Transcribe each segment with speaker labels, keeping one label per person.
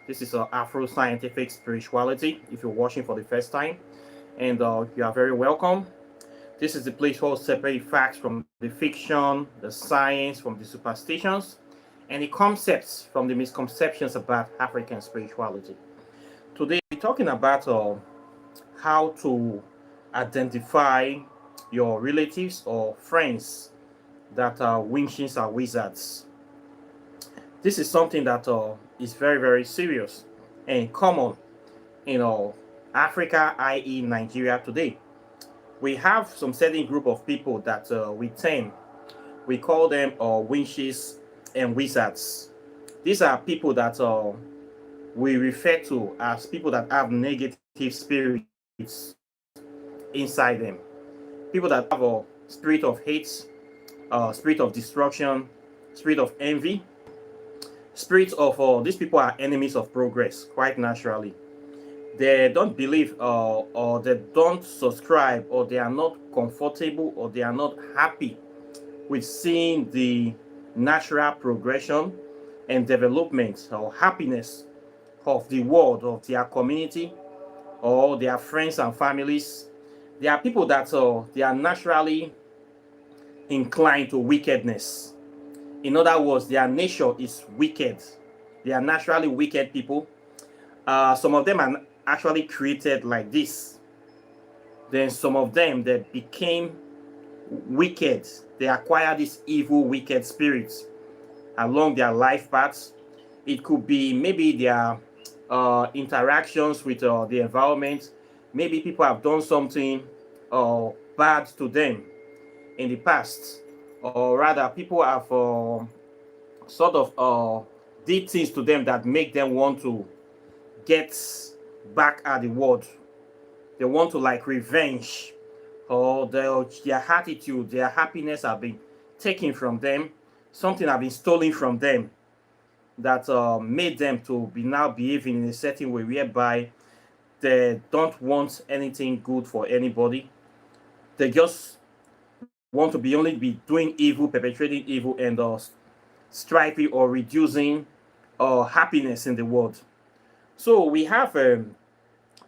Speaker 1: This is Afro Scientific Spirituality. If you're watching for the first time, and you are very welcome. This is the place where we separate facts from the fiction, the science from the superstitions, and the concepts from the misconceptions about African spirituality. Today, we're talking about how to identify your relatives or friends that are witches or wizards. This is something that is very, very serious and common in Africa, i.e., Nigeria today. We have some certain group of people that we call them witches and wizards. These are people that we refer to as people that have negative spirits inside them. People that have a spirit of hate, spirit of destruction, spirit of envy, spirits of these people are enemies of progress quite naturally. They don't believe or they don't subscribe or they are not comfortable or they are not happy with seeing the natural progression and development or happiness of the world, of their community, or their friends and families. There are people that they are naturally inclined to wickedness. In other words, their nature is wicked. They are naturally wicked people. Some of them are actually created like this. Then some of them they became wicked. They acquire these evil, wicked spirits along their life paths. It could be maybe their interactions with the environment. Maybe people have done something bad to them in the past, or rather, people have sort of did things to them that make them want to get back at the world. They want to like revenge, or their attitude, their happiness have been taken from them. Something have been stolen from them that made them to be now behaving in a certain way whereby they don't want anything good for anybody. They just want to be only be doing evil, perpetrating evil, and striving or reducing happiness in the world. So we have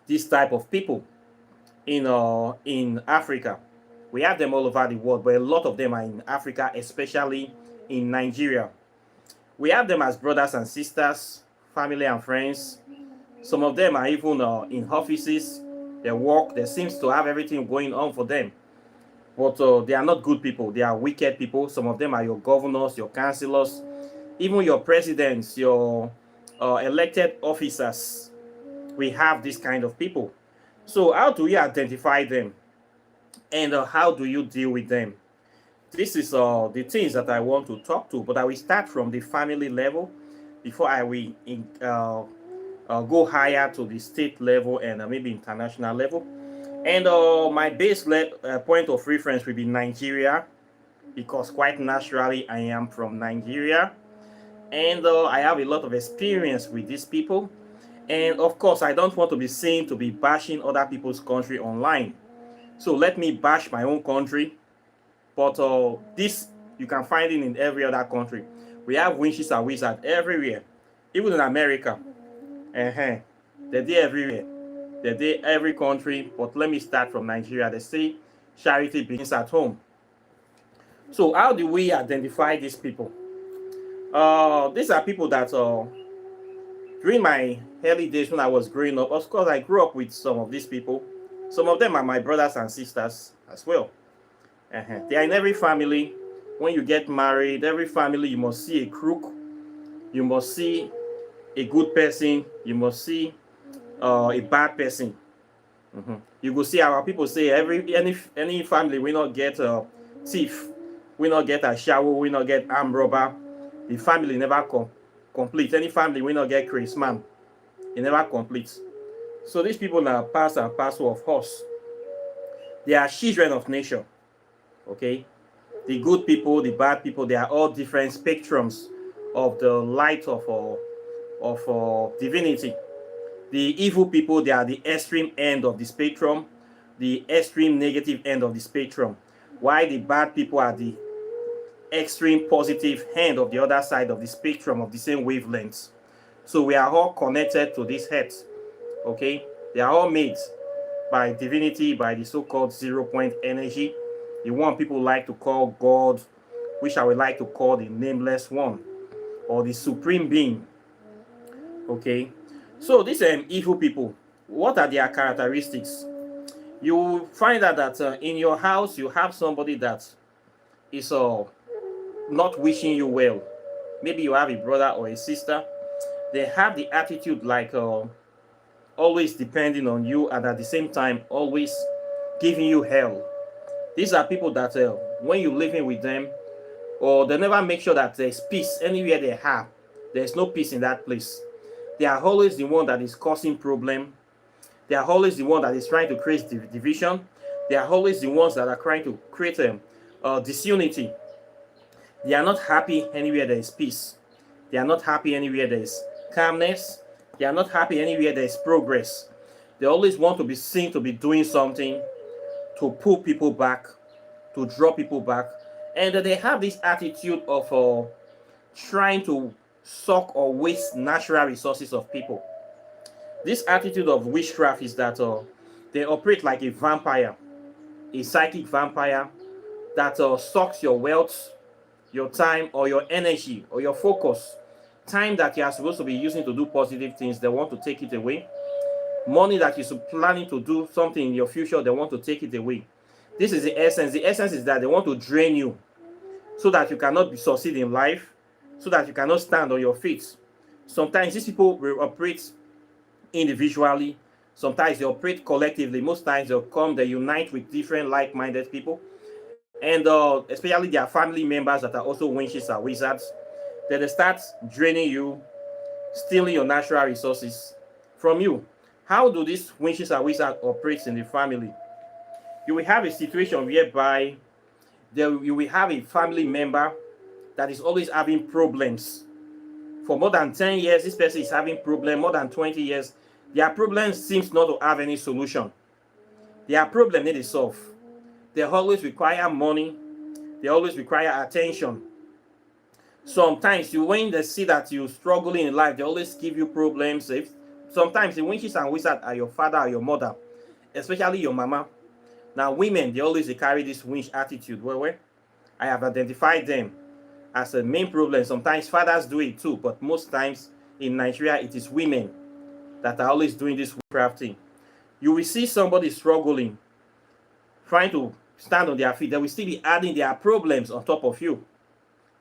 Speaker 1: this type of people in Africa. We have them all over the world, but a lot of them are in Africa, especially in Nigeria. We have them as brothers and sisters, family and friends. Some of them are even in offices. They work. There seems to have everything going on for them. But they are not good people. They are wicked people. Some of them are your governors, your councillors, even your presidents, your elected officers. We have this kind of people. So how do you identify them? And how do you deal with them? This is the things that I want to talk to, but I will start from the family level before I will go higher to the state level and maybe international level. And my point of reference will be Nigeria, because quite naturally I am from Nigeria, and I have a lot of experience with these people. And of course, I don't want to be seen to be bashing other people's country online. So let me bash my own country. But this, you can find it in every other country. We have witches and wizards everywhere, even in America. Uh-huh. They're there everywhere. They're there every country. But let me start from Nigeria. They say charity begins at home. So how do we identify these people? These are people that during my early days when I was growing up, of course, I grew up with some of these people. Some of them are my brothers and sisters as well. They are in every family. When you get married, every family you must see a crook, you must see a good person, you must see a bad person. You will see our people say any family we not get a thief, we not get a shower, we not get armed robber. The family never complete. Any family we not get crazy man, it never completes. So these people are part and parcel of us. They are children of nature. Okay, the good people, the bad people, they are all different spectrums of the light of divinity. The evil people, they are the extreme end of the spectrum, the extreme negative end of the spectrum, while the bad people are the extreme positive end of the other side of the spectrum of the same wavelengths. So we are all connected to this earth. Okay, they are all made by divinity, by the so-called zero-point energy, the one people like to call God, which I would like to call the nameless one, or the supreme being. Okay, so these evil people, what are their characteristics? You find out that in your house you have somebody that is not wishing you well. Maybe you have a brother or a sister. They have the attitude like always depending on you, and at the same time always giving you hell. These are people that when you're living with them, or they never make sure that there's peace anywhere they have. There's no peace in that place. They are always the one that is causing problem. They are always the one that is trying to create division. They are always the ones that are trying to create disunity. They are not happy anywhere there is peace. They are not happy anywhere there is calmness. They are not happy anywhere there is progress. They always want to be seen to be doing something, to pull people back, to draw people back. And they have this attitude of trying to suck or waste natural resources of people. This attitude of witchcraft is that they operate like a vampire, a psychic vampire that sucks your wealth, your time, or your energy, or your focus. Time that you are supposed to be using to do positive things, they want to take it away. Money that you're planning to do something in your future, they want to take it away. This is the essence. The essence is that they want to drain you so that you cannot succeed in life, so that you cannot stand on your feet. Sometimes these people will operate individually. Sometimes they operate collectively. Most times they'll come, they unite with different like-minded people. And especially their family members that are also witches or wizards. Then they start draining you, stealing your natural resources from you. How do these witches and wizards operate in the family? You will have a situation whereby you will have a family member that is always having problems. For more than 10 years, this person is having problems. More than 20 years, their problem seems not to have any solution. Their problem need to solve. They always require money. They always require attention. Sometimes when they see that you're struggling in life, they always give you problems. Sometimes the witches and wizards are your father or your mother, especially your mama. Now women, they carry this witch attitude. Well, I have identified them as a main problem. Sometimes fathers do it too, but most times in Nigeria, it is women that are always doing this witchcraft thing. You will see somebody struggling, trying to stand on their feet. They will still be adding their problems on top of you.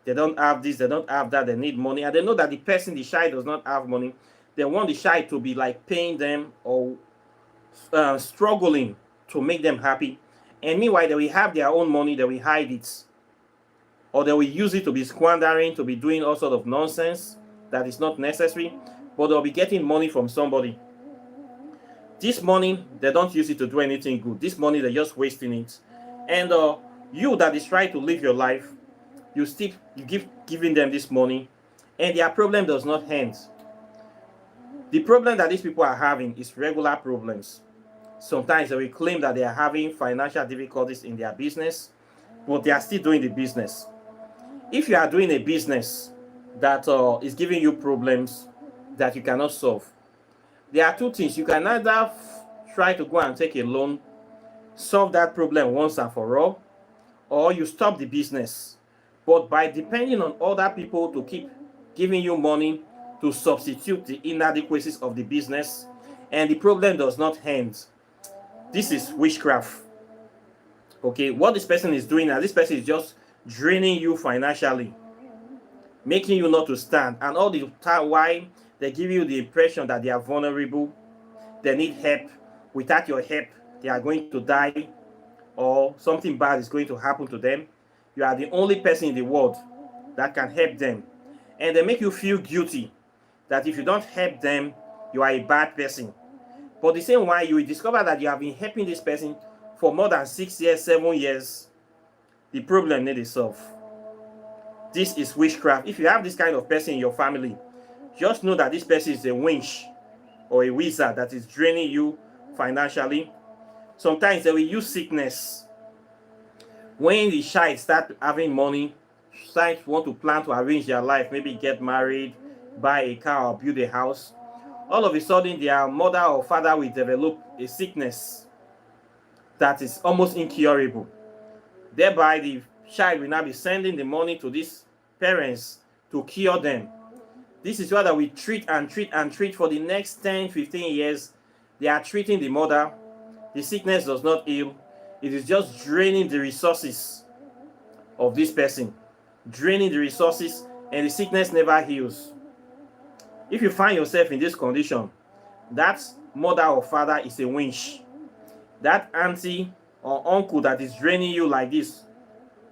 Speaker 1: They don't have this, they don't have that, they need money. And they know that the person, the child, does not have money. They want the child to be like paying them or struggling to make them happy. And meanwhile, they will have their own money, they will hide it. Or they will use it to be squandering, to be doing all sort of nonsense that is not necessary. But they'll be getting money from somebody. This money, they don't use it to do anything good. This money, they're just wasting it. And you that is trying to live your life, you giving them this money, and their problem does not end. The problem that these people are having is regular problems. Sometimes they will claim that they are having financial difficulties in their business, but they are still doing the business. If you are doing a business that is giving you problems that you cannot solve, there are two things. You can either try to go and take a loan, solve that problem once and for all, or you stop the business. But by depending on other people to keep giving you money to substitute the inadequacies of the business, and the problem does not end, this is witchcraft. Okay, what this person is doing now, this person is just draining you financially, making you not to stand, and all the time why they give you the impression that they are vulnerable, they need help. Without your help, they are going to die, or something bad is going to happen to them. You are the only person in the world that can help them. And they make you feel guilty that if you don't help them, you are a bad person. But the same way, you will discover that you have been helping this person for more than 6 years, 7 years. The problem needs solved. This is witchcraft. If you have this kind of person in your family, just know that this person is a witch or a wizard that is draining you financially. Sometimes they will use sickness. When the child start having money, child want to plan to arrange their life, maybe get married, buy a car or build a house, all of a sudden their mother or father will develop a sickness that is almost incurable. Thereby, the child will now be sending the money to these parents to cure them. This is why that we treat and treat and treat for the next 10, 15 years. They are treating the mother. The sickness does not heal. It is just draining the resources of this person. Draining the resources, and the sickness never heals. If you find yourself in this condition, that mother or father is a winch. That auntie or uncle that is draining you like this,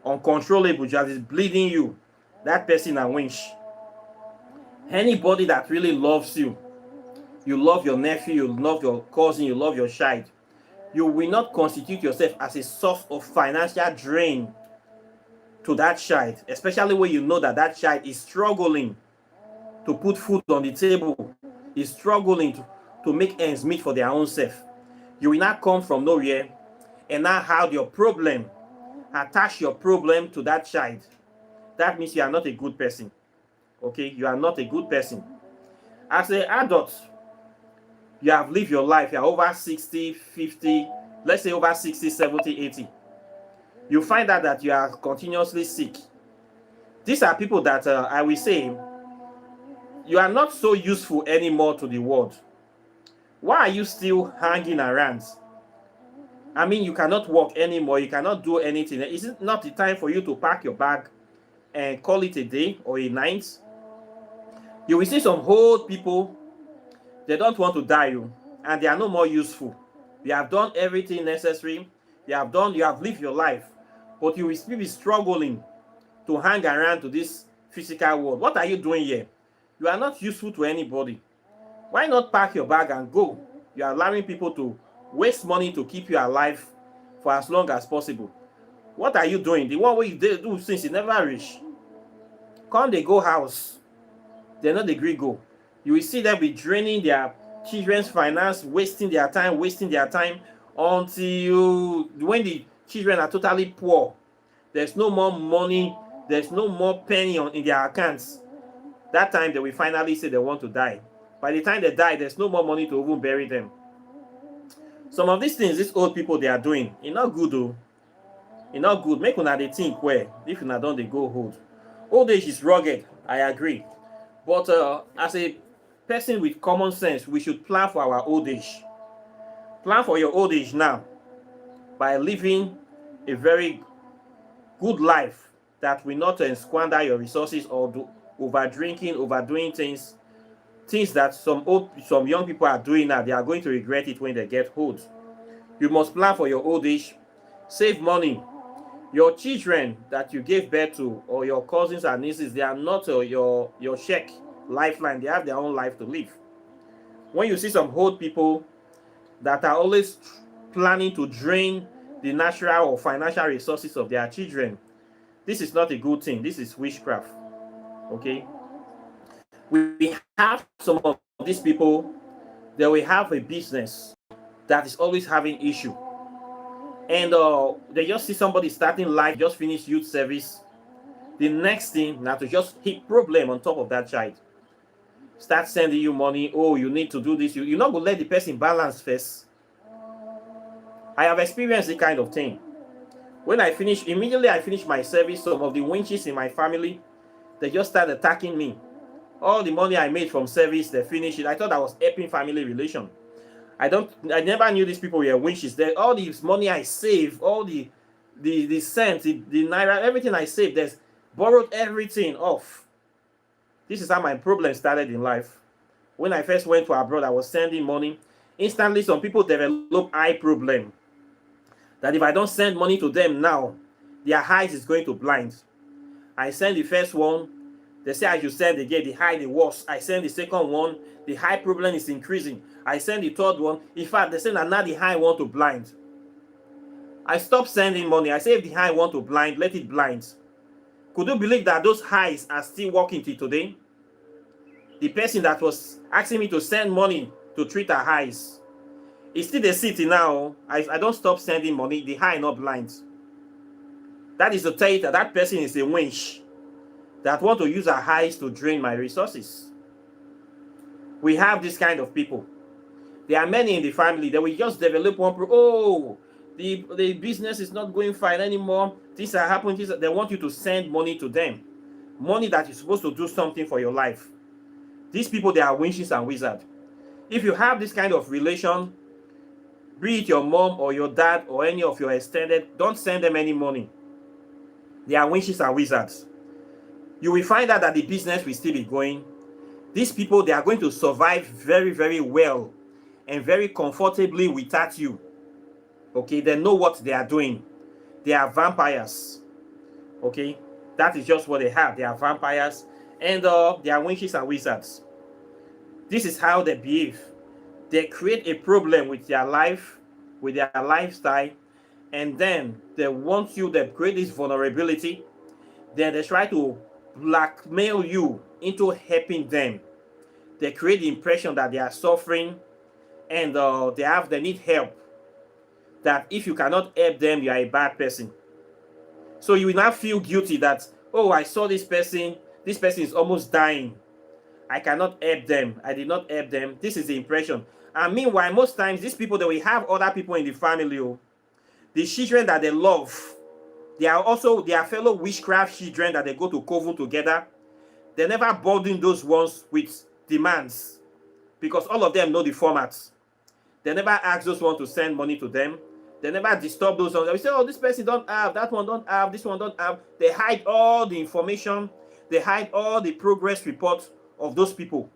Speaker 1: uncontrollable, just is bleeding you, that person a winch. Anybody that really loves you, you love your nephew, you love your cousin, you love your child, you will not constitute yourself as a source of financial drain to that child, especially when you know that that child is struggling to put food on the table, is struggling to make ends meet for their own self. You will not come from nowhere and now have your problem, attach your problem to that child. That means you are not a good person. Okay, you are not a good person. As an adult, you have lived your life, you are over 60, 50, let's say over 60, 70, 80. You find out that you are continuously sick. These are people that I will say, you are not so useful anymore to the world. Why are you still hanging around? I mean, you cannot walk anymore, you cannot do anything. Is it not the time for you to pack your bag and call it a day or a night? You will see some old people, they don't want to die you, and they are no more useful. You have done everything necessary, you have lived your life, but you will still be struggling to hang around to this physical world. What are you doing here? You are not useful to anybody. Why not pack your bag and go? You are allowing people to waste money to keep you alive for as long as possible. What are you doing? The one way you do since you never reach. Come they go house. They're not the great go. You will see them be draining their children's finance, wasting their time until when the children are totally poor. There's no more money, there's no more penny in their accounts. That time they will finally say they want to die. By the time they die, there's no more money to even bury them. Some of these things these old people they are doing, it's not good though. It's not good. Make una dey think well. If una don't they go old. Old age is rugged, I agree. But as a person with common sense, we should plan for our old age. Plan for your old age now by living a very good life that will not squander your resources or do over drinking, overdoing things that some young people are doing now. They are going to regret it when they get old. You must plan for your old age. Save money. Your children that you gave birth to or your cousins and nieces, they are not your check lifeline. They have their own life to live. When you see some old people that are always planning to drain the natural or financial resources of their children, this is not a good thing. This is witchcraft. Okay? We have some of these people, they will have a business that is always having issue. And they just see somebody starting life, just finish youth service. The next thing now to just hit problem on top of that child. Start sending you money. Oh, you need to do this. You're not going to let the person balance first. I have experienced the kind of thing. When immediately I finish my service, some of the winches in my family, they just start attacking me. All the money I made from service, they finish it. I thought I was helping family relation. I never knew these people were winches. All this money I saved, all the cents, the naira, everything I saved, they borrowed everything off. This is how my problem started in life. When I first went to abroad, I was sending money. Instantly, some people develop eye problem. That if I don't send money to them now, their eyes is going to blind. I send the first one. They say I should send again, the high, the worse. I send the second one, the high problem is increasing. I send the third one. In fact, they say that now the high want to blind. I stop sending money. I say if the high want to blind, let it blind. Could you believe that those highs are still working till today? The person that was asking me to send money to treat her highs is still the city now. I don't stop sending money, the high not blind. That is to tell you that person is a winch that want to use her highs to drain my resources. We have this kind of people. There are many in the family that we just develop one oh, the business is not going fine anymore. Things are happening. They want you to send money to them. Money that is supposed to do something for your life. These people, they are witches and wizards. If you have this kind of relation, be it your mom or your dad or any of your extended, don't send them any money. They are witches and wizards. You will find out that the business will still be going. These people, they are going to survive very, very well and very comfortably without you. Okay, they know what they are doing. They are vampires. Okay, that is just what they have. They are vampires, and they are witches and wizards. This is how they behave. They create a problem with their life, with their lifestyle, and then they want you, they create this vulnerability. Then they try to blackmail you into helping them. They create the impression that they are suffering and they need help. That if you cannot help them, you are a bad person. So you will not feel guilty that, oh, I saw this person is almost dying. I cannot help them. I did not help them. This is the impression. And meanwhile, most times, these people, that we have other people in the family, the children that they love, they are also their fellow witchcraft children that they go to coven together. They never burden those ones with demands because all of them know the formats. They never ask those ones to send money to them. They never disturb those ones. They say, oh, this person don't have, that one don't have, this one don't have. They hide all the information. They hide all the progress reports of those people.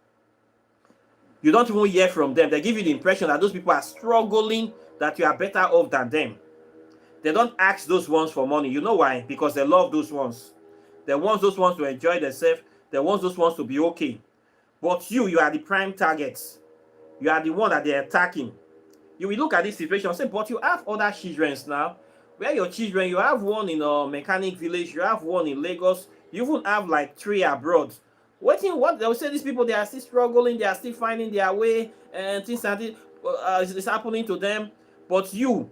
Speaker 1: You don't even hear from them. They give you the impression that those people are struggling, that you are better off than them. They don't ask those ones for money. You know why? Because they love those ones. They want those ones to enjoy themselves. They want those ones to be okay. But you are the prime target. You are the one that they're attacking. You will look at this situation and say, but you have other children now. Where your children, you have one in a mechanic village, you have one in Lagos, you even have like 3 abroad. What they will say, these people, they are still struggling, they are still finding their way, and things like this is happening to them. But you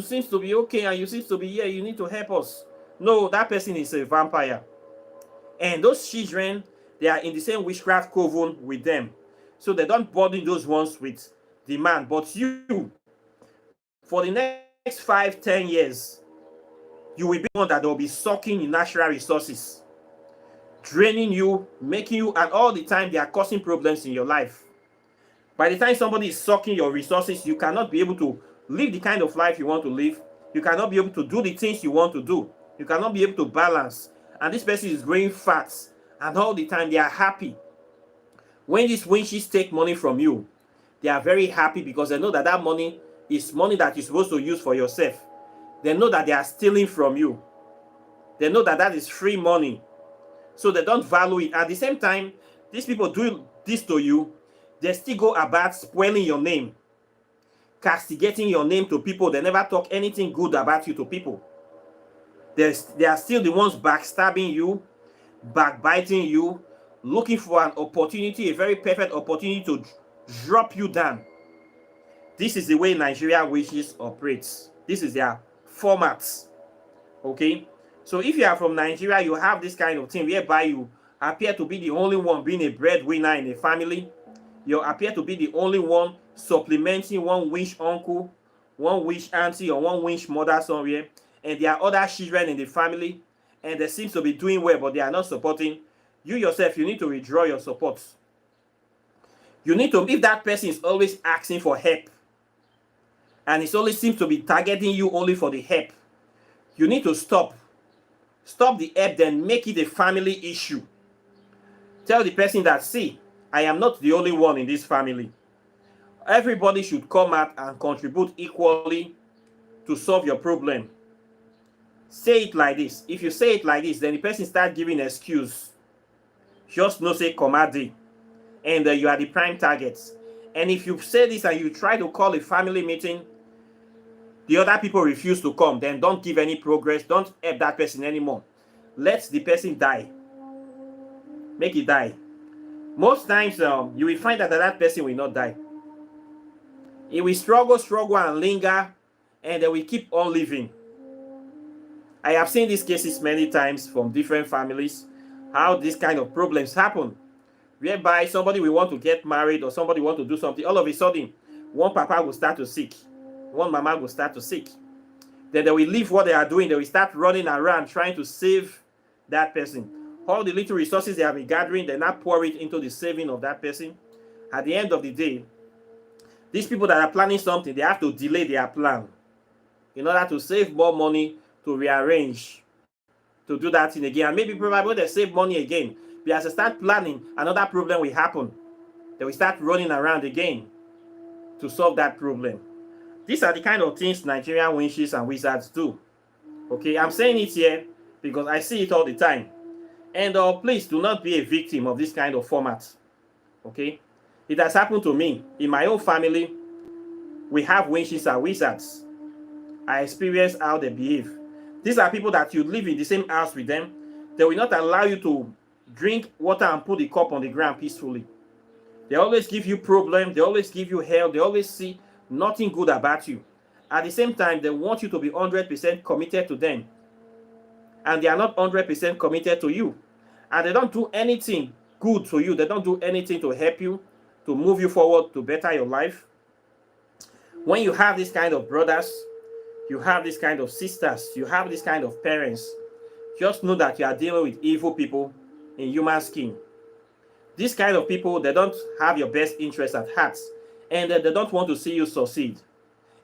Speaker 1: seem to be okay, and you seem to be here, you need to help us. No, that person is a vampire. And those children, they are in the same witchcraft coven with them. So they don't burden those ones with demand. But you, for the next 5-10 years, you will be one that will be sucking in natural resources, draining you, making you, and all the time they are causing problems in your life. By the time somebody is sucking your resources, you cannot be able to live the kind of life you want to live. You cannot be able to do the things you want to do. You cannot be able to balance. And this person is growing fat, and all the time they are happy. When these witches take money from you, they are very happy because they know that that money is money that you're supposed to use for yourself. They know that they are stealing from you. They know that that is free money. So they don't value it. At the same time, these people do this to you, they still go about spoiling your name, castigating your name to people. They never talk anything good about you to people. They are still the ones backstabbing you, backbiting you, looking for an opportunity, a very perfect opportunity to drop you down. This is the way Nigeria witches operates. This is their format. Okay? So if you are from Nigeria, you have this kind of thing whereby you appear to be the only one being a breadwinner in a family. You appear to be the only one supplementing one witch uncle, one witch auntie, or one witch mother somewhere. And there are other children in the family, and they seem to be doing well, but they are not supporting. You yourself, you need to withdraw your support. You need to, if that person is always asking for help, and it always seems to be targeting you only for the help, you need to stop. Stop the help, then make it a family issue. Tell the person that, see, I am not the only one in this family. Everybody should come out and contribute equally to solve your problem. Say it like this. If you say it like this, then the person starts giving an excuse. Just no say commadi, and you are the prime target. And if you say this and you try to call a family meeting, the other people refuse to come, then don't give any progress. Don't help that person anymore. Let the person die. Make it die. Most times, you will find that person will not die. He will struggle, and linger, and they will keep on living. I have seen these cases many times from different families, how these kind of problems happen. whereby somebody will want to get married or somebody want to do something. All of a sudden, one papa will start to sick, one mama will start to sick. Then they will leave what they are doing. They will start running around trying to save that person. All the little resources they have been gathering, they now pour it into the saving of that person. At the end of the day, these people that are planning something, they have to delay their plan in order to save more money, to rearrange, to do that thing again. And maybe probably when they save money again, but as they start planning, another problem will happen. They will start running around again to solve that problem. These are the kind of things Nigerian witches and wizards do. Okay, I'm saying it here because I see it all the time. And please do not be a victim of this kind of format. Okay, it has happened to me. In my own family, we have witches and wizards. I experience how they behave. These are people that you live in the same house with them. They will not allow you to drink water and put the cup on the ground peacefully. They always give you problems. They always give you hell. They always see nothing good about you. At the same time, they want you to be 100% committed to them. And they are not 100% committed to you. And they don't do anything good to you. They don't do anything to help you, to move you forward, to better your life. When you have this kind of brothers, you have this kind of sisters, you have this kind of parents, just know that you are dealing with evil people in human skin. These kind of people, they don't have your best interests at heart, and they don't want to see you succeed.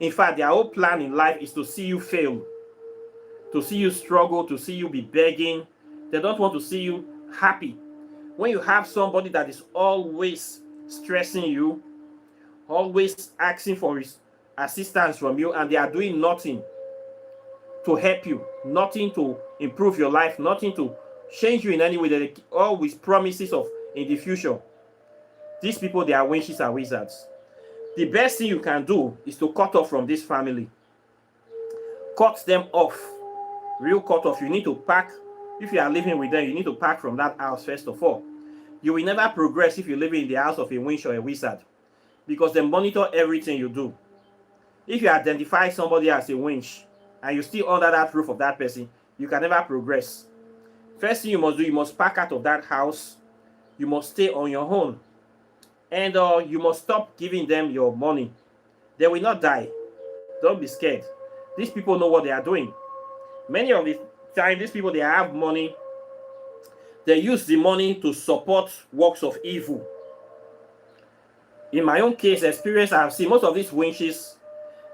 Speaker 1: In fact, their whole plan in life is to see you fail, to see you struggle, to see you be begging. They don't want to see you happy. When you have somebody that is always stressing you, always asking for assistance from you, and they are doing nothing to help you, nothing to improve your life, nothing to change you in any way, they always promises of in the future. These people, they are witches and wizards. The best thing you can do is to cut off from this family. Cut them off. Real cut off. You need to pack. If you are living with them, you need to pack from that house first of all. You will never progress if you live in the house of a witch or a wizard, because they monitor everything you do. If you identify somebody as a witch and you still under that roof of that person, you can never progress. First thing you must do, you must pack out of that house. You must stay on your own. And you must stop giving them your money. They will not die. Don't be scared. These people know what they are doing. Many of the time, these people, they have money. They use the money to support works of evil. In my own case, experience I have seen, most of these witches,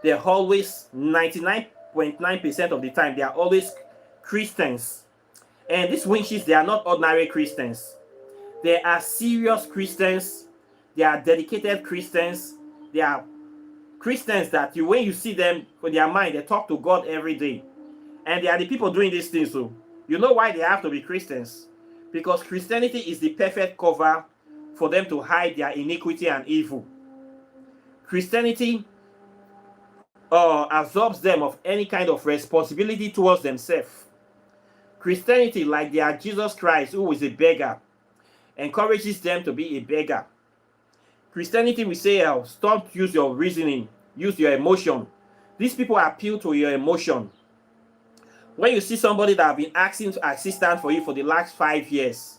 Speaker 1: they're always 99.9% of the time, they are always Christians. And these witches, they are not ordinary Christians. They are serious Christians. They are dedicated Christians. They are Christians that when you see them with their mind, they talk to God every day. And they are the people doing these things. So you know why they have to be Christians? Because Christianity is the perfect cover for them to hide their iniquity and evil. Christianity absorbs them of any kind of responsibility towards themselves. Christianity, like they are Jesus Christ, who is a beggar, encourages them to be a beggar. Christianity will say, stop, use your reasoning, use your emotion. These people appeal to your emotion. When you see somebody that have been asking assistance for you for the last 5 years,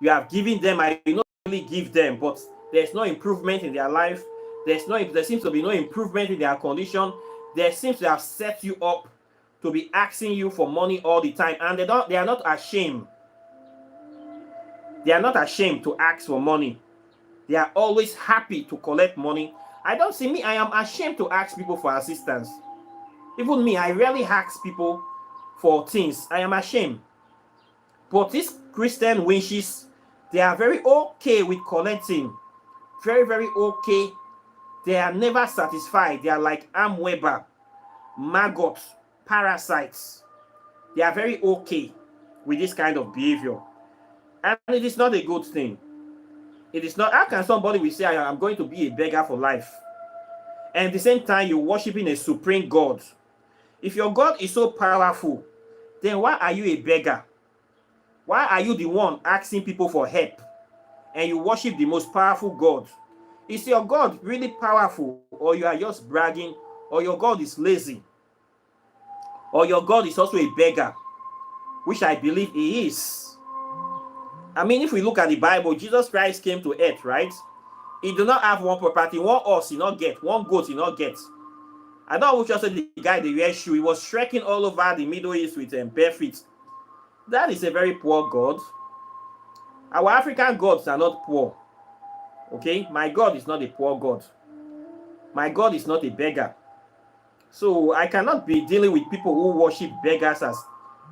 Speaker 1: you have given them, I will not really give them, but there's no improvement in their life. There seems to be no improvement in their condition. There seems to have set you up to be asking you for money all the time, and they are not ashamed. They are not ashamed to ask for money. They are always happy to collect money. I don't see me. I am ashamed to ask people for assistance. Even me, I rarely ask people for things. I am ashamed. But these Christian witches, they are very okay with collecting. Very, very okay. They are never satisfied. They are like amoeba, maggots, parasites. They are very okay with this kind of behavior. And it is not a good thing. It is not. How can somebody will say, I'm going to be a beggar for life, and at the same time you're worshiping a supreme God? If your God is so powerful, then why are you a beggar? Why are you the one asking people for help and you worship the most powerful God? Is your God really powerful, or you are just bragging, or your God is lazy, or your God is also a beggar, which I believe he is? I mean, if we look at the Bible, Jesus Christ came to earth, right? He do not have one property, one horse he not get, one goat he not get. I don't know which also the guy they wear shoe. He was trekking all over the Middle East with bare feet. That is a very poor God. Our African gods are not poor. Okay? My God is not a poor God. My God is not a beggar. So I cannot be dealing with people who worship beggars as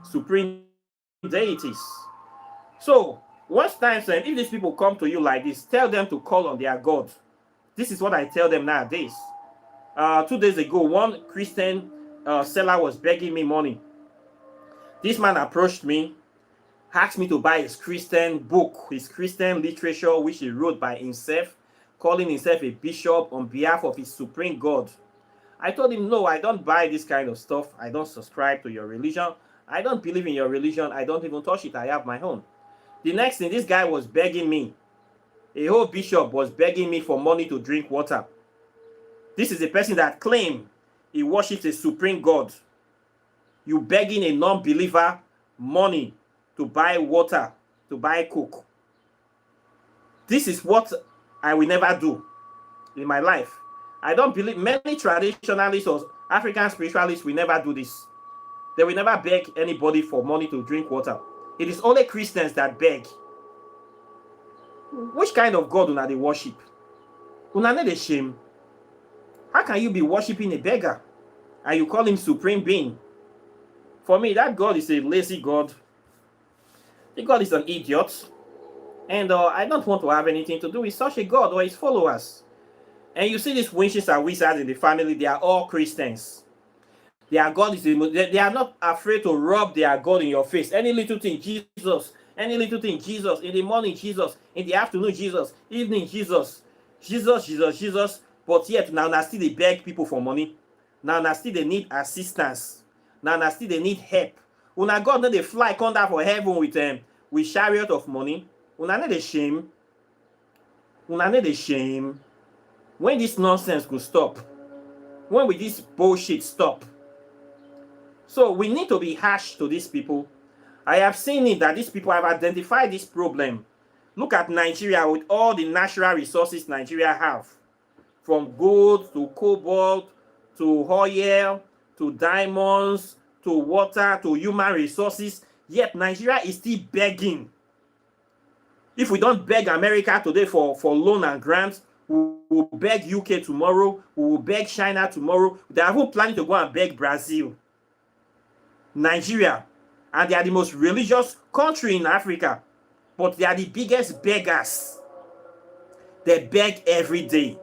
Speaker 1: supreme deities. So, once times if these people come to you like this, tell them to call on their God. This is what I tell them nowadays. 2 days ago, one Christian seller was begging me money. This man approached me, asked me to buy his Christian book, his Christian literature, which he wrote by himself, calling himself a bishop on behalf of his supreme God. I told him, no, I don't buy this kind of stuff. I don't subscribe to your religion. I don't believe in your religion. I don't even touch it. I have my own. The next thing, this guy was begging me. A whole bishop was begging me for money to drink water. This is a person that claimed he worships a supreme God. You begging a non-believer money to buy water, to buy coke. This is what I will never do in my life. I don't believe many traditionalists or African spiritualists will never do this. They will never beg anybody for money to drink water. It is only Christians that beg. Which kind of God una they worship? Una need a shame. How can you be worshiping a beggar and you call him supreme being? For me, that God is a lazy God. The God is an idiot. And I don't want to have anything to do with such a God or his followers. And you see these witches and wizards in the family, they are all Christians. Their God is they are not afraid to rub their God in your face. Any little thing, Jesus. Any little thing, Jesus. In the morning, Jesus. In the afternoon, Jesus. Evening, Jesus. Jesus. But yet, now still they beg people for money. Now still they need assistance. Now still they need help. Una God no they fly come down for heaven with chariot of money. Una need a shame. Una need a shame. When this nonsense could stop? When will this bullshit stop? So we need to be harsh to these people. I have seen it that these people have identified this problem. Look at Nigeria with all the natural resources Nigeria have. From gold to cobalt to oil to diamonds to water to human resources. Yet Nigeria is still begging. If we don't beg America today for loan and grants, we will beg UK tomorrow. We will beg China tomorrow. They are even planning to go and beg Brazil. Nigeria. And they are the most religious country in Africa. But they are the biggest beggars. They beg every day.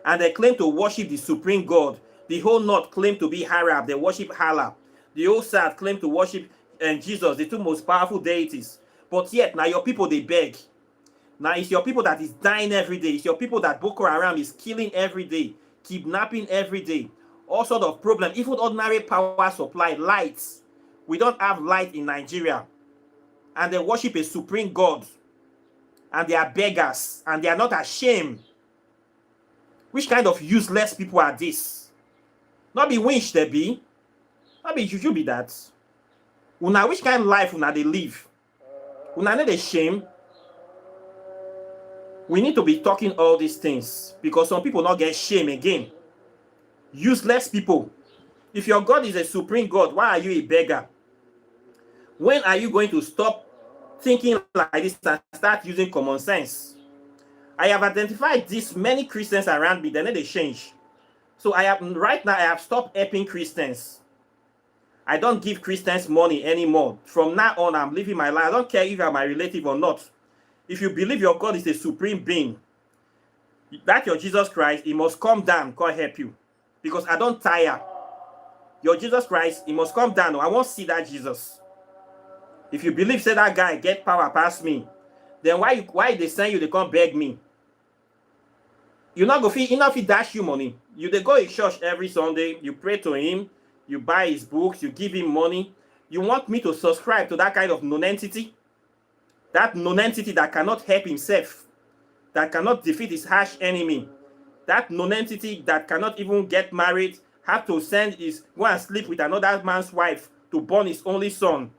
Speaker 1: And they claim to worship the supreme God. The whole North claim to be Arab. They worship Allah. The whole South claim to worship Jesus, the two most powerful deities. But yet, now your people, they beg. Now it's your people that is dying every day. It's your people that Boko Haram is killing every day. Kidnapping every day. All sort of problems. Even ordinary power supply, lights. We don't have light in Nigeria. And they worship a supreme God. And they are beggars. And they are not ashamed. Which kind of useless people are this? Not be winch they be. Not be juju be that. Una which kind of life una they live? Una need a shame. We need to be talking all these things because some people not get shame again. Useless people. If your God is a supreme God, why are you a beggar? When are you going to stop thinking like this and start using common sense? I have identified this many Christians around me, they need a change. So right now I have stopped helping Christians. I don't give Christians money anymore. From now on, I'm living my life. I don't care if you're my relative or not. If you believe your God is a supreme being, that your Jesus Christ, he must come down, come help you. Because I don't tire. Your Jesus Christ, he must come down. I won't see that Jesus. If you believe, say that guy get power past me, then why they send you, they come beg me? You not go feel enough he dash you money. You they go to church every Sunday, you pray to him, you buy his books, you give him money. You want me to subscribe to that kind of non-entity? That non-entity that cannot help himself, that cannot defeat his harsh enemy, that non-entity that cannot even get married, have to go and sleep with another man's wife to born his only son.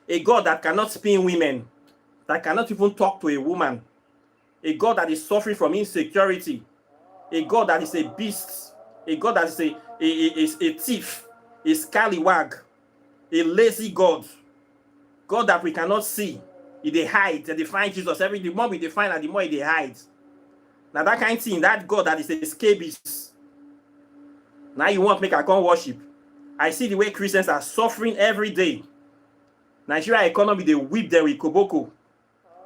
Speaker 1: A God that cannot spin women. that cannot even talk to a woman, a God that is suffering from insecurity, a God that is a beast, a God that is a thief, a scallywag, a lazy God, God that we cannot see. They hide, they find Jesus. The more we define and the more they hide. Now that kind of thing, that God that is a scabies. Now you want to make a come worship. I see the way Christians are suffering every day. Nigeria economy, they whip them with koboko.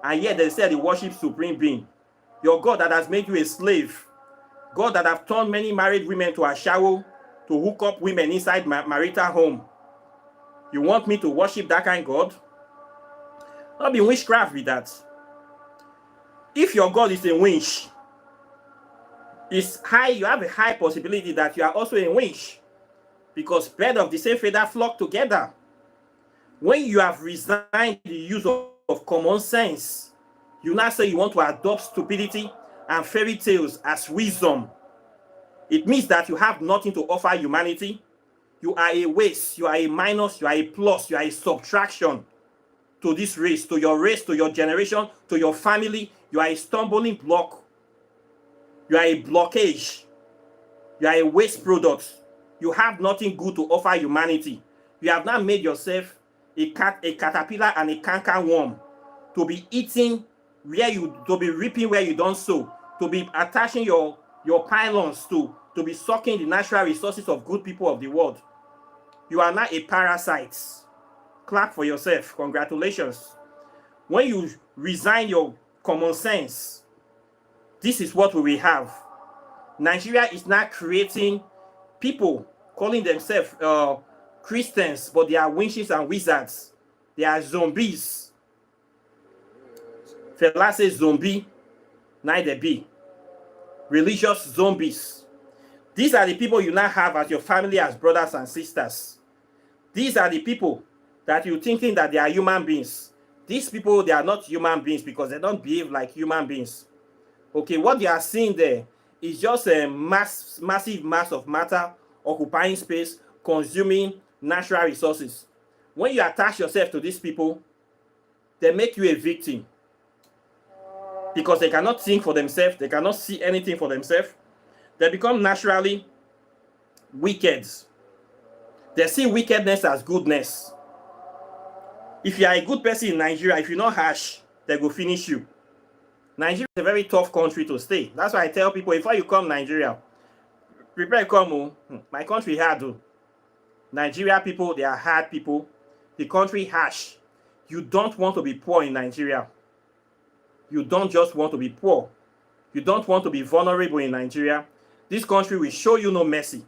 Speaker 1: And yet they say they worship supreme being. Your God that has made you a slave. God that have turned many married women to a shower to hook up women inside marital home. You want me to worship that kind of God? Not be witchcraft with that. If your God is a winch, it's high, you have a high possibility that you are also a winch. Because birds of the same feather flock together. When you have resigned the use of common sense, you now say you want to adopt stupidity and fairy tales as wisdom. It means that you have nothing to offer humanity. You are a waste, you are a minus, you are a plus, you are a subtraction to this race, to your generation, to your family. You are a stumbling block. You are a blockage. You are a waste product. You have nothing good to offer humanity. You have now made yourself a caterpillar and a canker worm to be eating to be reaping where you don't sow, to be attaching your pylons to be sucking the natural resources of good people of the world. You are now a parasite. Clap for yourself. Congratulations. When you resign your common sense, this is what we will have. Nigeria is now creating people calling themselves Christians, but they are witches and wizards. They are zombies. Fela says zombie, neither be. Religious zombies. These are the people you now have as your family, as brothers and sisters. These are the people that you're thinking that they are human beings. These people, they are not human beings because they don't behave like human beings. Okay, what you are seeing there is just a massive mass of matter occupying space, consuming natural resources. When you attach yourself to these people, they make you a victim because they cannot think for themselves, they cannot see anything for themselves. They become naturally wicked. They see wickedness as goodness. If you are a good person in Nigeria, if you're not harsh, they will finish you. Nigeria is a very tough country to stay. That's why I tell people, before you come Nigeria, prepare to come. My country hard. Nigeria people, they are hard people. The country harsh. You don't want to be poor in Nigeria. You don't just want to be poor. You don't want to be vulnerable in Nigeria. This country will show you no mercy.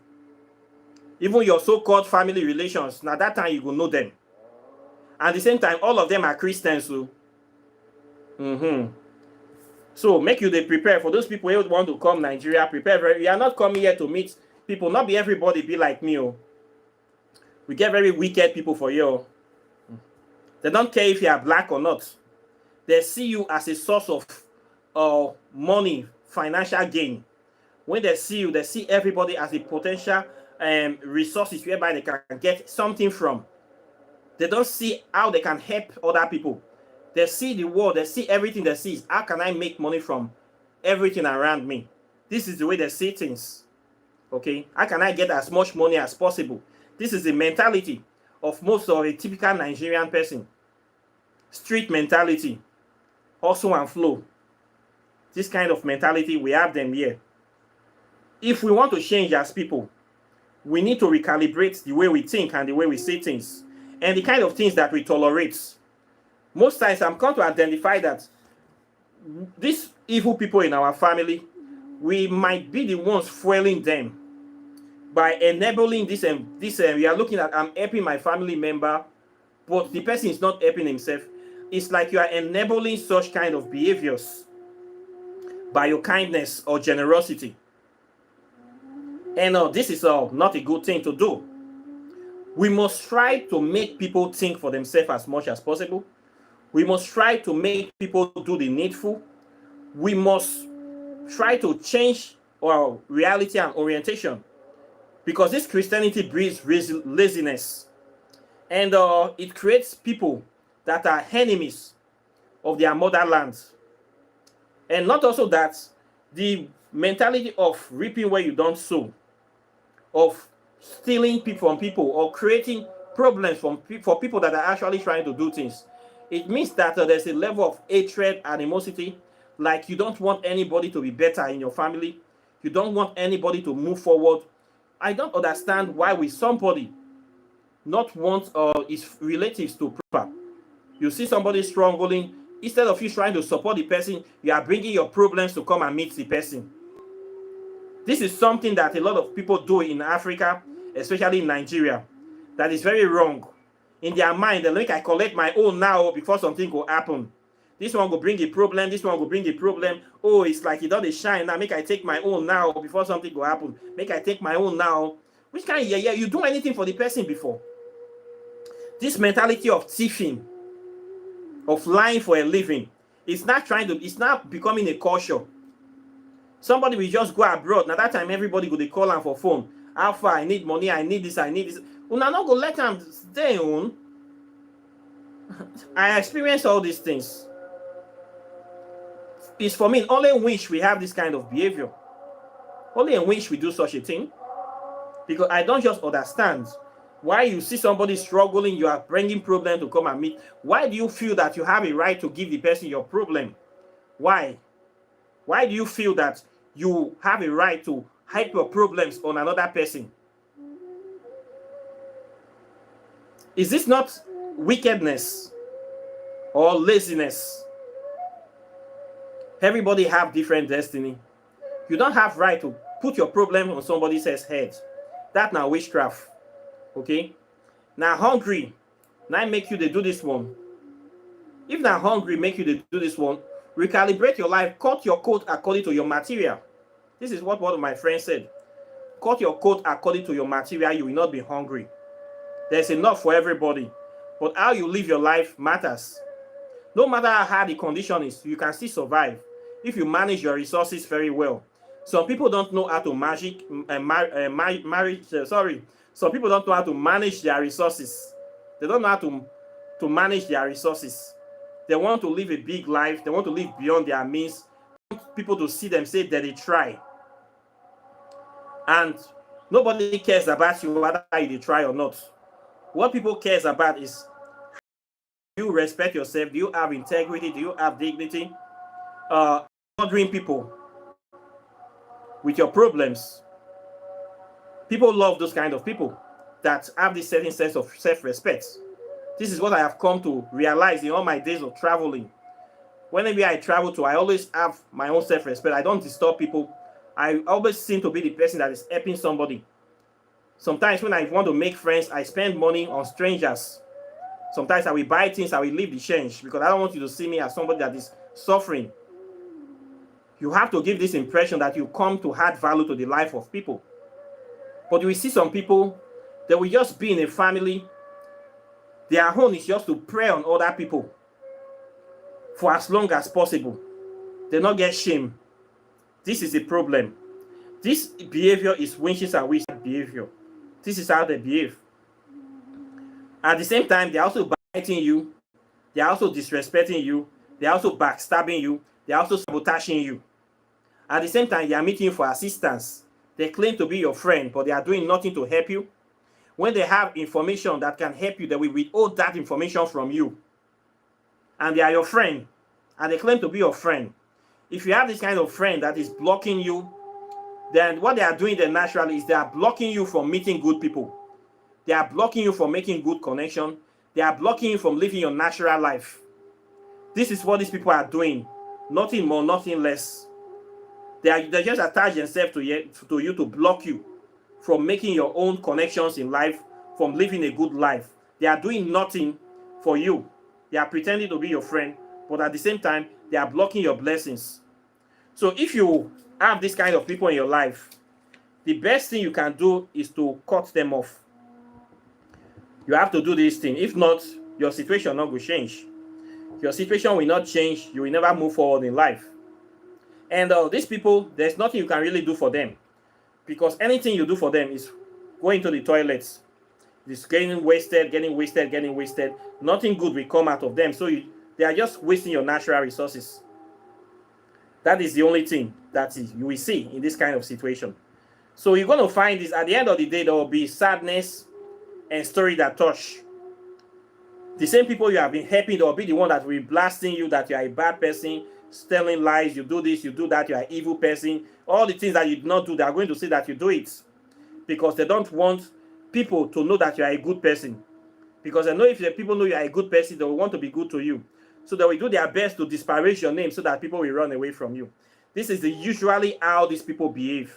Speaker 1: Even your so-called family relations, now that time you will know them. At the same time, all of them are Christians. So, so make you they prepare for those people who want to come Nigeria. Prepare. You are not coming here to meet people. Not be everybody be like me. Oh. We get very wicked people for you. They don't care if you are black or not. They see you as a source of money, financial gain. When they see you, they see everybody as a potential resources whereby they can get something from. They don't see how they can help other people. They see the world, they see everything they see. How can I make money from everything around me? This is the way they see things. Okay? How can I get as much money as possible? This is the mentality of most of a typical Nigerian person. Street mentality. Hustle and flow. This kind of mentality, we have them here. If we want to change as people, we need to recalibrate the way we think and the way we see things. And the kind of things that we tolerate. Most times I'm come to identify that these evil people in our family, we might be the ones fueling them by enabling this. We are looking at, I'm helping my family member, but the person is not helping himself. It's like you are enabling such kind of behaviors by your kindness or generosity. And this is not a good thing to do. We must try to make people think for themselves as much as possible. We must try to make people do the needful. We must try to change our reality and orientation. Because this Christianity breeds laziness. And it creates people that are enemies of their motherland. And not also that, the mentality of reaping where you don't sow, of stealing from people, or creating problems for people that are actually trying to do things. It means that there's a level of hatred, animosity, like you don't want anybody to be better in your family. You don't want anybody to move forward. I don't understand why will somebody not want his relatives to prosper. You see somebody struggling, instead of you trying to support the person, you are bringing your problems to come and meet the person. This is something that a lot of people do in Africa, especially in Nigeria, that is very wrong. In their mind, they think I collect my own now before something will happen. This one will bring a problem, this one will bring a problem. Oh, it's like it doesn't shine now. Make I take my own now before something will happen. Make I take my own now. Which kind of you do anything for the person before? This mentality of thieving, of lying for a living, it's not becoming a culture. Somebody will just go abroad. Now that time everybody go dey call am for phone. How far? I need money, I need this, I need this. Una not go let am stay on. I experience all these things. It's for me, only in which we have this kind of behavior. Only in which we do such a thing. Because I don't just understand why you see somebody struggling, you are bringing problem to come and meet. Why do you feel that you have a right to give the person your problem? Why? Why do you feel that you have a right to hype your problems on another person? Is this not wickedness or laziness? Everybody have different destiny. You don't have right to put your problem on somebody else's head. That now witchcraft. Okay? Now hungry. Now make you they do this one. If now hungry make you they do this one, recalibrate your life, cut your coat according to your material. This is what one of my friends said. Cut your coat according to your material, you will not be hungry. There's enough for everybody. But how you live your life matters. No matter how hard the condition is, you can still survive if you manage your resources very well. Some people don't know how to Some people don't know how to manage their resources. They don't know how to manage their resources. They want to live a big life. They want to live beyond their means. They want people to see them say that they try. And nobody cares about you whether you try or not. What people cares about is, do you respect yourself? Do you have integrity? Do you have dignity? Bothering people with your problems. People love those kind of people that have this certain sense of self-respect. This is what I have come to realize in all my days of traveling. Whenever I travel to, I always have my own self-respect. I don't disturb people. I always seem to be the person that is helping somebody. Sometimes when I want to make friends, I spend money on strangers. Sometimes I will buy things, I will leave the change because I don't want you to see me as somebody that is suffering. You have to give this impression that you come to add value to the life of people. But you will see some people, they will just be in a family. Their own is just to prey on other people for as long as possible. They not get shame. This is a problem. This behavior is witches and witch behavior. This is how they behave. At the same time, they're also biting you. They're also disrespecting you. They're also backstabbing you. They're also sabotaging you. At the same time, they are meeting you for assistance. They claim to be your friend, but they are doing nothing to help you. When they have information that can help you, they will withhold that information from you. And they are your friend. And they claim to be your friend. If you have this kind of friend that is blocking you, then what they are doing then naturally is they are blocking you from meeting good people. They are blocking you from making good connection. They are blocking you from living your natural life. This is what these people are doing. Nothing more, nothing less. They just attach themselves to you to block you from making your own connections in life, from living a good life. They are doing nothing for you. They are pretending to be your friend, but at the same time, they are blocking your blessings. So if you have this kind of people in your life, the best thing you can do is to cut them off. You have to do this thing. If not, your situation not will change. Your situation will not change. You will never move forward in life. And these people, there's nothing you can really do for them. Because anything you do for them is going to the toilets. It's getting wasted. Nothing good will come out of them. So They are just wasting your natural resources. That is the only thing that you will see in this kind of situation. So you're going to find this, at the end of the day, there will be sadness and story that touch. The same people you have been helping, they will be the one that will be blasting you that you are a bad person, telling lies, you do this, you do that, you are an evil person. All the things that you do not do, they are going to say that you do it. Because they don't want people to know that you are a good person. Because they know if the people know you are a good person, they will want to be good to you. So they will do their best to disparage your name so that people will run away from you. This is usually how these people behave.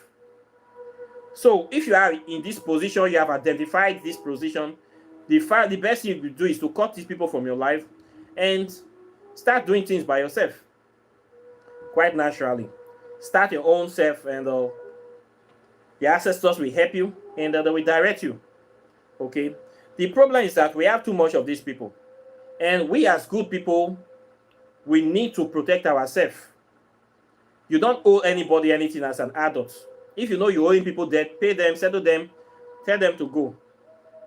Speaker 1: So if you are in this position, you have identified this position, the best thing you do is to cut these people from your life and start doing things by yourself. Quite naturally. Start your own self, and the ancestors will help you, and they will direct you. Okay? The problem is that we have too much of these people. And we as good people, we need to protect ourselves. You don't owe anybody anything as an adult. If you know you're owing people debt, pay them, settle them, tell them to go.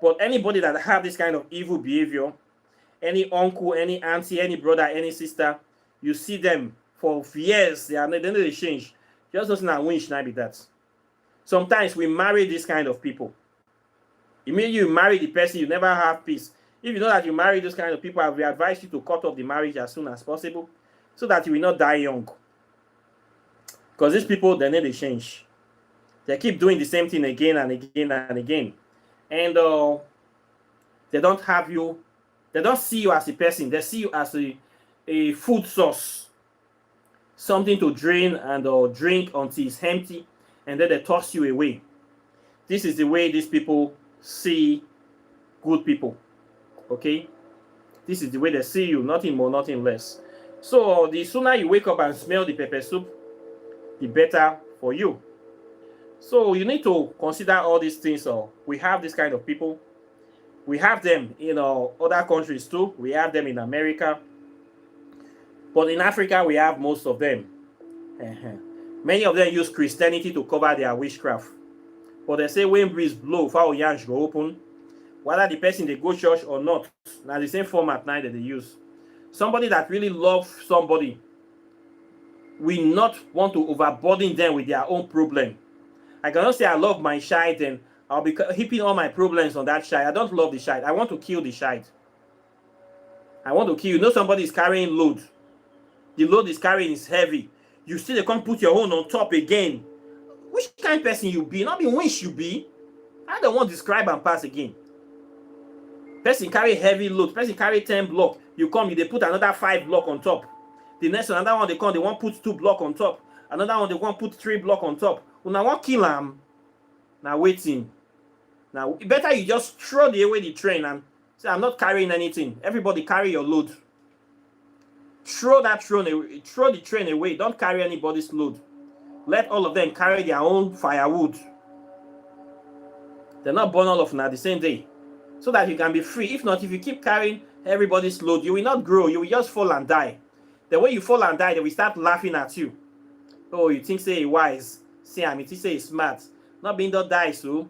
Speaker 1: But anybody that have this kind of evil behavior, any uncle, any auntie, any brother, any sister, you see them for years, they need to change. Just doesn't have winch not be that. Sometimes we marry this kind of people. Immediately you marry the person, you never have peace. If you know that you marry those kind of people, I will advise you to cut off the marriage as soon as possible so that you will not die young. Because these people, they need to change. They keep doing the same thing again and again and again. And they don't have you, they don't see you as a person. They see you as a food source. Something to drain and drink until it's empty. And then they toss you away. This is the way these people see good people. Okay? This is the way they see you. Nothing more, nothing less. So the sooner you wake up and smell the pepper soup, the better for you. So you need to consider all these things. We have this kind of people. We have them in other countries too. We have them in America. But in Africa, we have most of them. Many of them use Christianity to cover their witchcraft. But they say when breeze blow, foul yansh go open. Whether the person they go church or not, now the same format now that they use. Somebody that really loves somebody, we not want to overburden them with their own problem. I cannot say I love my child and I'll be heaping all my problems on that child. I don't love the child. I want to kill the child. I want to kill. You know somebody is carrying load. The load is carrying is heavy. You still they can't put your own on top again. Which kind of person you be? Not be which you be. I don't want to describe and pass again. Person carry heavy load. Person carry 10 block. You come, they put another 5 block on top. The next another one they come, they want put 2 block on top. Another one they want put 3 block on top. When I want kill them, now waiting. Now better you just throw away the train and say I'm not carrying anything. Everybody carry your load. Throw the train away. Don't carry anybody's load. Let all of them carry their own firewood. They're not born all of them at the same day. So that you can be free. If not, if you keep carrying everybody's load, you will not grow. You will just fall and die. The way you fall and die, they will start laughing at you. Oh, you think say wise. See, I mean, you say smart. Not being that die, so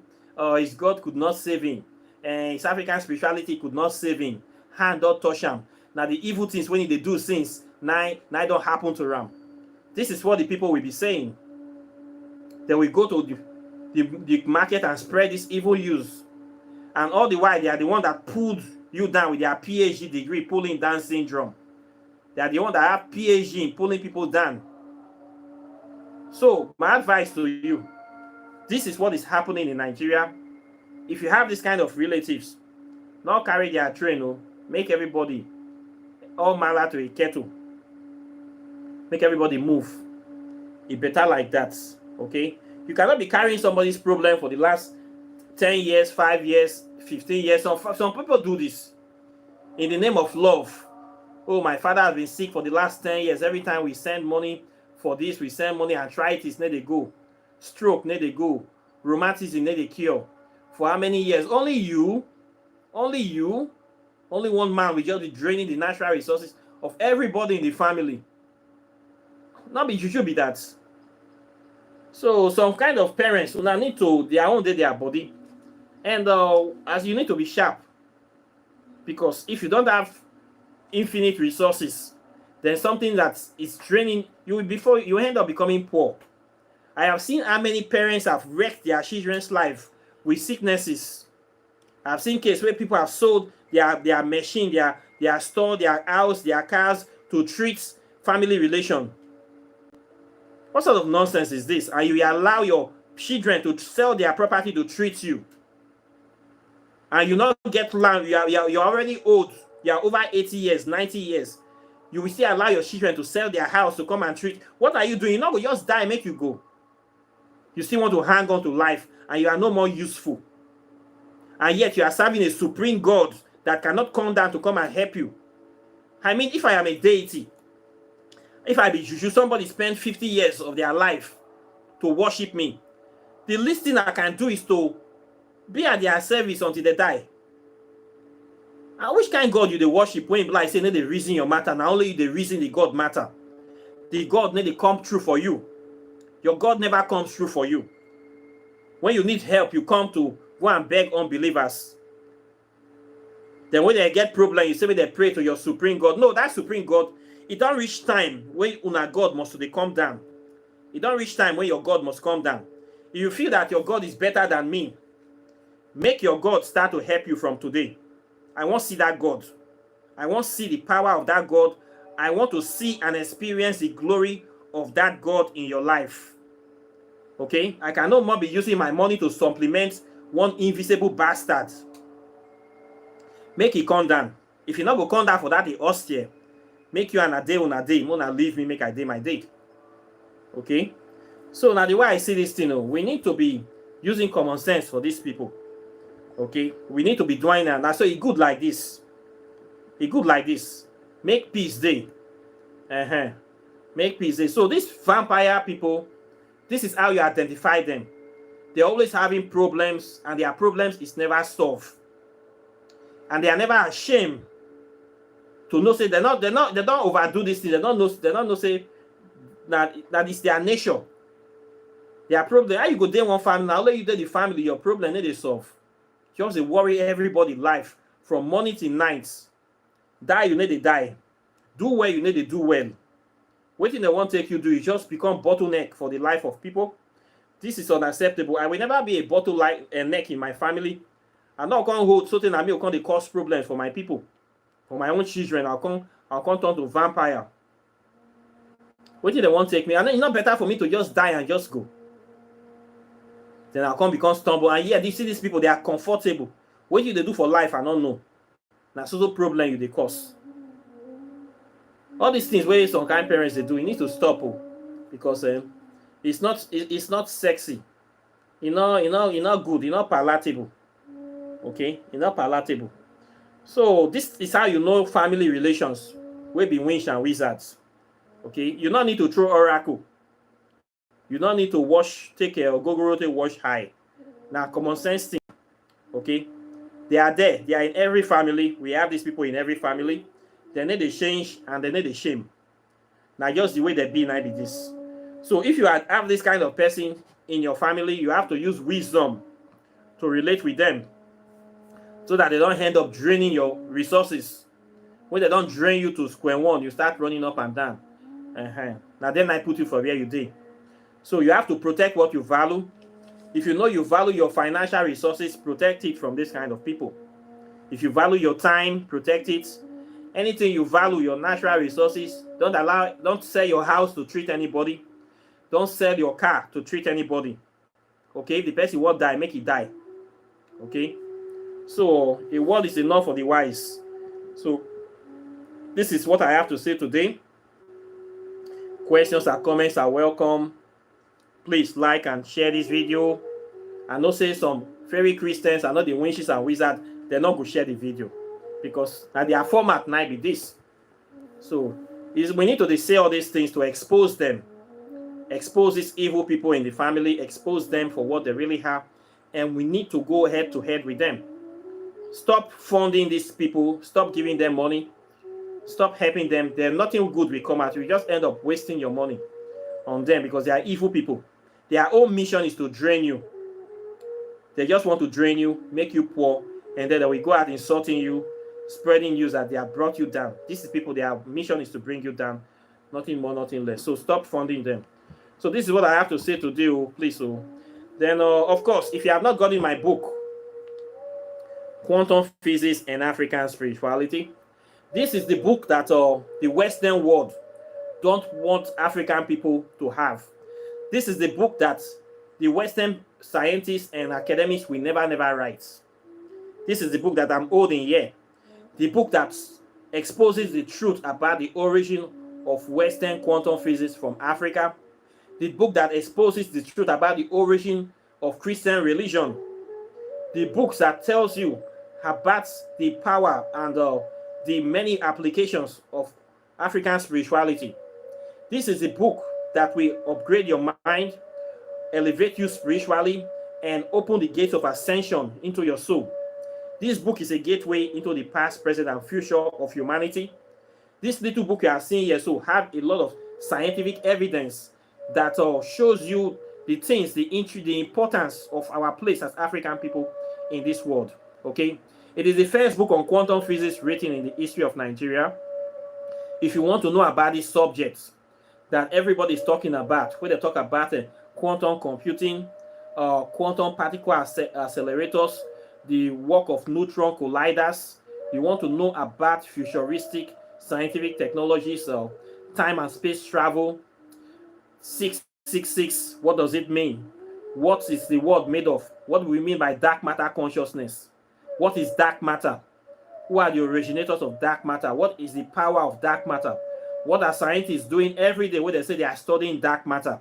Speaker 1: his God could not save him. And his African spirituality could not save him. Hand don't touch him. Now the evil things when they do since now don't happen to them. This is what the people will be saying. They will go to the market and spread this evil news. And all the while, they are the one that pulled you down with their PhD degree, pulling down syndrome. They are the one that have PhD in pulling people down. So, my advice to you, this is what is happening in Nigeria. If you have this kind of relatives, not carry their train, make everybody all mala to a kettle. Make everybody move. It better like that, okay? You cannot be carrying somebody's problem for the last 10 years, 5 years, 15 years. Some people do this in the name of love. Oh, my father has been sick for the last 10 years. Every time we send money for this, we send money. Arthritis, need they go. Stroke, need they go. Rheumatism, need they cure. For how many years? Only you, only one man will just be draining the natural resources of everybody in the family. Not be, you should be that. So some kind of parents will need to their own day their body. And as you need to be sharp. Because if you don't have infinite resources than something that is draining you before you end up becoming poor. I have seen how many parents have wrecked their children's life with sicknesses. I've seen cases where people have sold their machine, their store, their house, their cars to treat family relation. What sort of nonsense is this? And you allow your children to sell their property to treat you. And you not get land, you're already old. You're over 80 years, 90 years. You will still allow your children to sell their house to come and treat. What are you doing? You're not going to just die, make you go. You still want to hang on to life, and you are no more useful. And yet you are serving a supreme God that cannot come down to come and help you. I mean, if I am a deity, if I be Juju, somebody spend 50 years of their life to worship me, the least thing I can do is to be at their service until they die. And which kind of God you they worship when like say no the reason your matter, now only the reason the God matter. The God need to come true for you. Your God never comes through for you. When you need help, you come to go and beg unbelievers. Then when they get problem, you say they pray to your supreme God. No, that supreme God, it don't reach time when una God must they come down. It don't reach time when your God must come down. If you feel that your God is better than me, make your God start to help you from today. I want to see that God. I want to see the power of that God. I want to see and experience the glory of that God in your life. Okay? I can no more be using my money to supplement one invisible bastard. Make it come down. If you not go come down for that, the austere, make you an a day on a day. Mona leave me, make I day my day. Okay? So now the way I see this thing, we need to be using common sense for these people. Okay? We need to be doing that. Now, so it good like this. It good like this. Make peace day. Make peace day. So these vampire people, this is how you identify them. They're always having problems, and their problems is never solved. And they are never ashamed to know say they don't overdo this thing. They don't know say that is their nature. Their problem. How you go there one family, now let you do the family, your problem need to solve. Just they worry everybody life from morning till night. Die, you need to die. Do well, you need to do well. What thing they want to take you do is just become bottleneck for the life of people. This is unacceptable. I will never be a bottleneck in my family. I'm not going to hold something that me can cause problems for my people, for my own children. I'll come turn to vampire. What thing they want to take me? And it's not better for me to just die and just go. Then I'll come become stumble. And yeah, you see these people, they are comfortable. What do they do for life? I don't know. That's also problem you they cause. All these things where some kind parents they do, you need to stop because it's not sexy. You're not good, you're not palatable. Okay? You're not palatable. So this is how you know family relations will be witch and wizards. Okay? You don't need to throw oracle. You don't need to take a gogorote wash high. Now common sense thing. Okay? They are there. They are in every family. We have these people in every family. They need to change and they need to shame. Now just the way they be, now be this. So if you have this kind of person in your family, you have to use wisdom to relate with them so that they don't end up draining your resources. When they don't drain you to square one, you start running up and down. Now then I put you for where you did. So you have to protect what you value. If you know you value your financial resources, protect it from this kind of people. If you value your time, protect it. Anything you value, your natural resources, don't sell your house to treat anybody. Don't sell your car to treat anybody. Okay, if the person will die, make it die. Okay, so a word is enough for the wise. So this is what I have to say today. Questions and comments are welcome. Please like and share this video. I know say some fairy Christians are not the witches and wizards, they're not going to share the video because now their format might be this. So we need to say all these things to expose them, expose these evil people in the family, expose them for what they really have, and we need to go head to head with them. Stop funding these people, stop giving them money, stop helping them. There's nothing good will come out. You just end up wasting your money on them because they are evil people. Their own mission is to drain you. They just want to drain you, make you poor, and then they will go out insulting you, spreading news that they have brought you down. This is people, their mission is to bring you down, nothing more, nothing less. So stop funding them. So this is what I have to say today, please. Then, of course, if you have not gotten my book, Quantum Physics and African Spirituality, this is the book that the Western world don't want African people to have. This is the book that the Western scientists and academics will never write. This is the book that I'm holding here. The book that exposes the truth about the origin of Western quantum physics from Africa. The book that exposes the truth about the origin of Christian religion. The books that tells you about the power and the many applications of African spirituality. This is a book that will upgrade your mind, elevate you spiritually, and open the gates of ascension into your soul. This book is a gateway into the past, present, and future of humanity. This little book you are seeing here so have a lot of scientific evidence that shows you the things, the importance of our place as African people in this world. Okay, it is the first book on quantum physics written in the history of Nigeria. If you want to know about these subjects that everybody is talking about, when they talk about quantum computing, quantum particle accelerators, the work of neutron colliders, you want to know about futuristic scientific technologies, time and space travel, 666, what does it mean? What is the world made of? What do we mean by dark matter consciousness? What is dark matter? Who are the originators of dark matter? What is the power of dark matter? What are scientists doing every day when they say they are studying dark matter?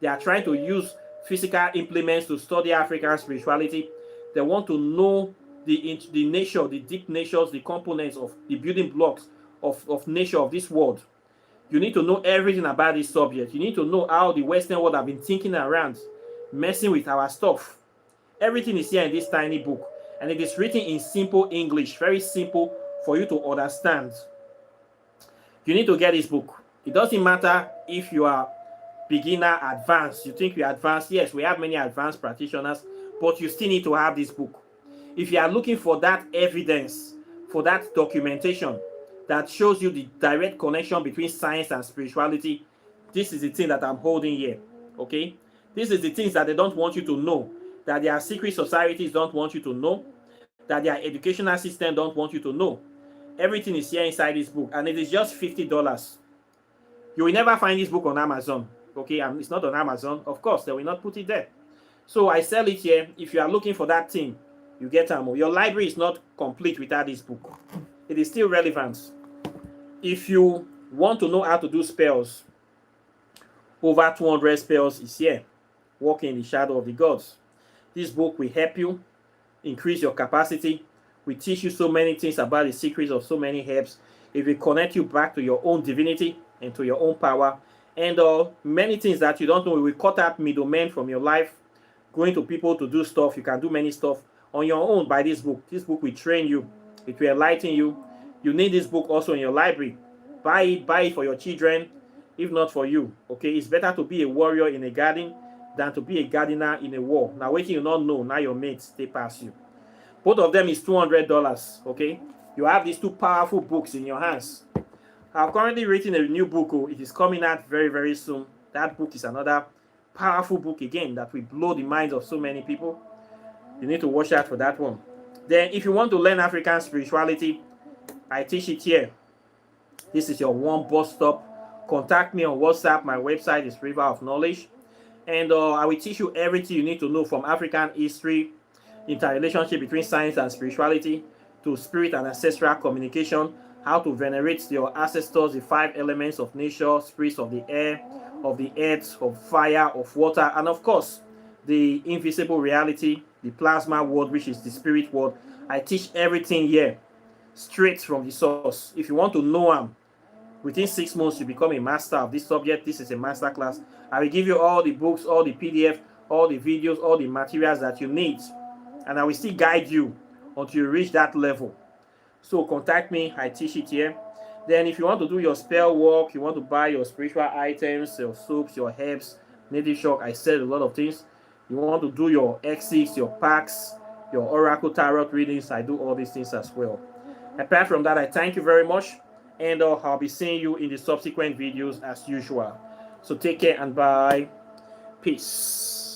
Speaker 1: They are trying to use physical implements to study African spirituality. They want to know the nature, the deep natures, the components of the building blocks of nature of this world. You need to know everything about this subject. You need to know how the Western world have been thinking around, messing with our stuff. Everything is here in this tiny book. And it is written in simple English, very simple for you to understand. You need to get this book. It doesn't matter if you are beginner, advanced. You think you're advanced. Yes, we have many advanced practitioners, but you still need to have this book. If you are looking for that evidence, for that documentation that shows you the direct connection between science and spirituality, this is the thing that I'm holding here. Okay? This is the things that they don't want you to know, that their secret societies don't want you to know, that their educational system don't want you to know. Everything is here inside this book, and it is just $50. You will never find this book on Amazon. Okay, and it's not on Amazon. Of course, they will not put it there. So I sell it here. If you are looking for that thing, you get them. Your library is not complete without this book. It is still relevant. If you want to know how to do spells, over 200 spells is here. Walking in the shadow of the gods. This book will help you increase your capacity. We teach you so many things about the secrets of so many herbs. It will connect you back to your own divinity and to your own power. And many things that you don't know. We will cut out middlemen from your life. Going to people to do stuff. You can do many stuff on your own by this book. This book will train you. It will enlighten you. You need this book also in your library. Buy it for your children, if not for you. Okay, it's better to be a warrior in a garden than to be a gardener in a war. Now, waiting you not know, now your mates, they pass you. Both of them is $200, okay? You have these two powerful books in your hands. I've currently written a new book. It is coming out very, very soon. That book is another powerful book again that will blow the minds of so many people. You need to watch out for that one. Then, if you want to learn African spirituality, I teach it here. This is your one bus stop. Contact me on WhatsApp. My website is River of Knowledge. And I will teach you everything you need to know from African history, interrelationship between science and spirituality, to spirit and ancestral communication, how to venerate your ancestors, the 5 elements of nature, spirits of the air, of the earth, of fire, of water, and of course, the invisible reality, the plasma world, which is the spirit world. I teach everything here, straight from the source. If you want to know them, within 6 months, you become a master of this subject. This is a master class. I will give you all the books, all the PDF, all the videos, all the materials that you need. And I will still guide you until you reach that level. So contact me. I teach it here. Then if you want to do your spell work, you want to buy your spiritual items, your soaps, your herbs, native shock, I said a lot of things. You want to do your X6, your packs, your oracle tarot readings, I do all these things as well. Apart from that, I thank you very much, and I'll be seeing you in the subsequent videos as usual. So take care and bye. Peace.